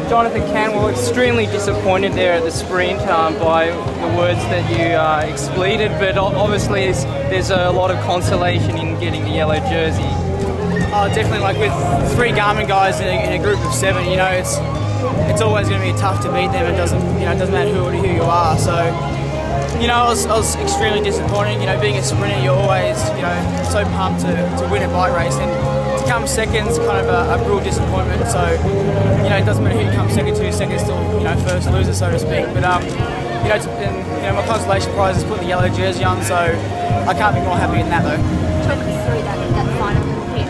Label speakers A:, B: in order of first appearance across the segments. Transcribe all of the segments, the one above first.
A: Jonathan Cantwell, extremely disappointed there at the sprint by the words that you expleted, but obviously there's a lot of consolation in getting the yellow jersey.
B: Oh, definitely. Like with 3 Garmin guys in a group of 7, you know, it's always going to be tough to beat them. It doesn't matter who you are. So, you know, I was extremely disappointed. You know, being a sprinter, you're always, you know, so pumped to win a bike race, and to come second's kind of a real disappointment. So, you know, it doesn't matter who you come second to. Second's still, you know, first loser, so to speak. But you know, my consolation prize is putting the yellow jersey on, so I can't be more happy than that though.
C: Talk us through that final hit.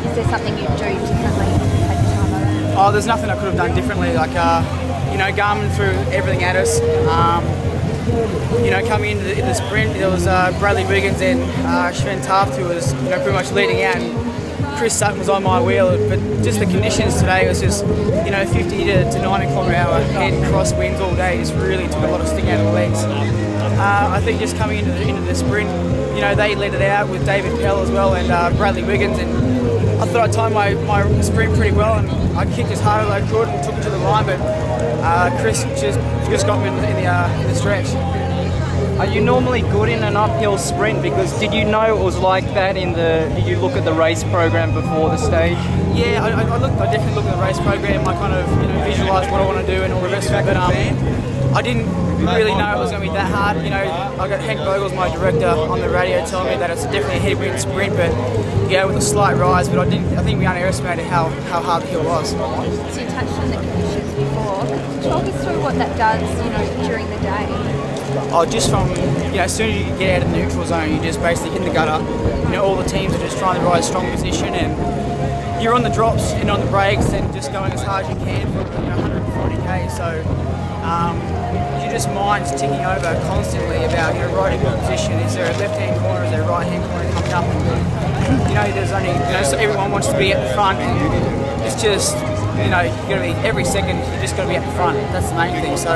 C: Is there something you'd do differently to take the time over?
B: Oh, there's nothing I could have done differently. Like, you know, Garmin threw everything at us. You know, coming into the sprint, there was Bradley Wiggins and Sven Taft who was, you know, pretty much leading out, and Chris Sutton was on my wheel. But just the conditions today was just, you know, 50 to 90 km/h head cross winds all day just really took a lot of sting out of the legs. I think just coming into the sprint, you know, they led it out with David Pell as well and Bradley Wiggins, and I thought I timed my sprint pretty well, and I kicked as hard as I could and took it to the line, but Chris just got me in the stretch.
A: Are you normally good in an uphill sprint? Because did you know it was like that did you look at the race program before the stage?
B: Yeah, I definitely looked at the race program. I kind of, you know, visualised what I want to do and all the rest of it, but I didn't really know it was going to be that hard. You know, I got Hank Vogel's my director on the radio telling me that it's definitely a headwind sprint, but yeah, with a slight rise. But I think we underestimated how hard the hill was.
C: So you touched on the conditions before. Talk us through what that does, you know, during the day.
B: Oh, just from, you know, as soon as you get out of the neutral zone, you just basically hit the gutter. You know, all the teams are just trying to ride a strong position, and you're on the drops and on the brakes and just going as hard as you can for, you know, 140k. So your just mind's ticking over constantly about, you know, riding good position. Is there a left-hand corner? Is there a right-hand corner coming up? And, you know, there's only, you know, so everyone wants to be at the front, and it's just, you know, you've got to be, every second you just got to be at the front. That's the main thing. So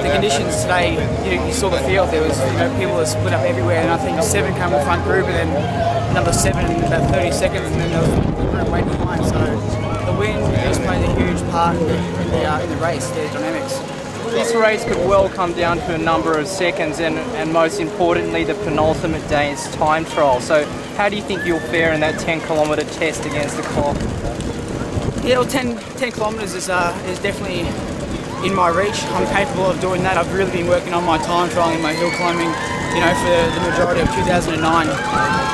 B: the conditions today, you saw the field. There was, you know, people that split up everywhere, and I think 7 came in the front group, and then another 7 in about 30 seconds, and then there was a group waiting behind. So the wind just played a huge part in the race, the dynamics.
A: This race could well come down to a number of seconds, and most importantly, the penultimate day's time trial. So how do you think you'll fare in that 10-kilometre test against the clock?
B: Yeah, well, 10 kilometres is definitely in my reach. I'm capable of doing that. I've really been working on my time trialling, my hill climbing, you know, for the majority of 2009.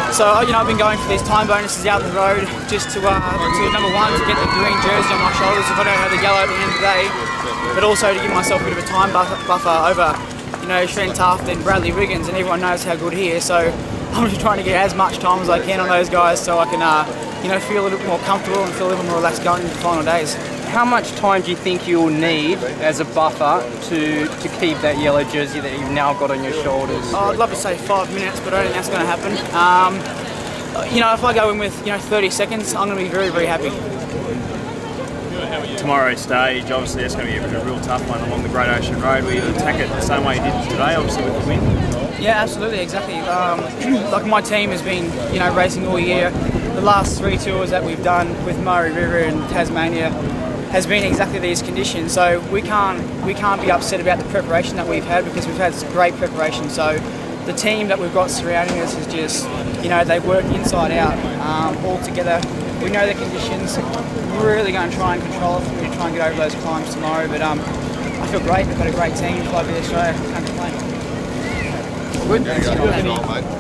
B: So, you know, I've been going for these time bonuses out the road just to number one, to get the green jersey on my shoulders if I don't have the yellow at the end of the day, but also to give myself a bit of a time buffer over, you know, Sven Taft and Bradley Wiggins, and everyone knows how good he is. So I'm just trying to get as much time as I can on those guys so I can, you know, feel a little bit more comfortable and feel a little more relaxed going into the final days.
A: How much time do you think you'll need as a buffer to keep that yellow jersey that you've now got on your shoulders?
B: Oh, I'd love to say 5 minutes, but I don't think that's going to happen. You know, if I go in with, you know, 30 seconds, I'm going to be very, very happy.
D: Tomorrow's stage, obviously that's going to be a real tough one along the Great Ocean Road. We attack it the same way you did today, obviously with the wind.
B: Yeah, absolutely, exactly. Like my team has been, you know, racing all year. The last 3 tours that we've done with Murray River and Tasmania has been exactly these conditions. So we can't be upset about the preparation that we've had, because we've had great preparation. So the team that we've got surrounding us is just, you know, they work inside out, all together. We know the conditions. We're really going to try and control it. We're going to try and get over those climbs tomorrow. But I feel great. We've got a great team. Fly Australia. Can't complain.
A: Good.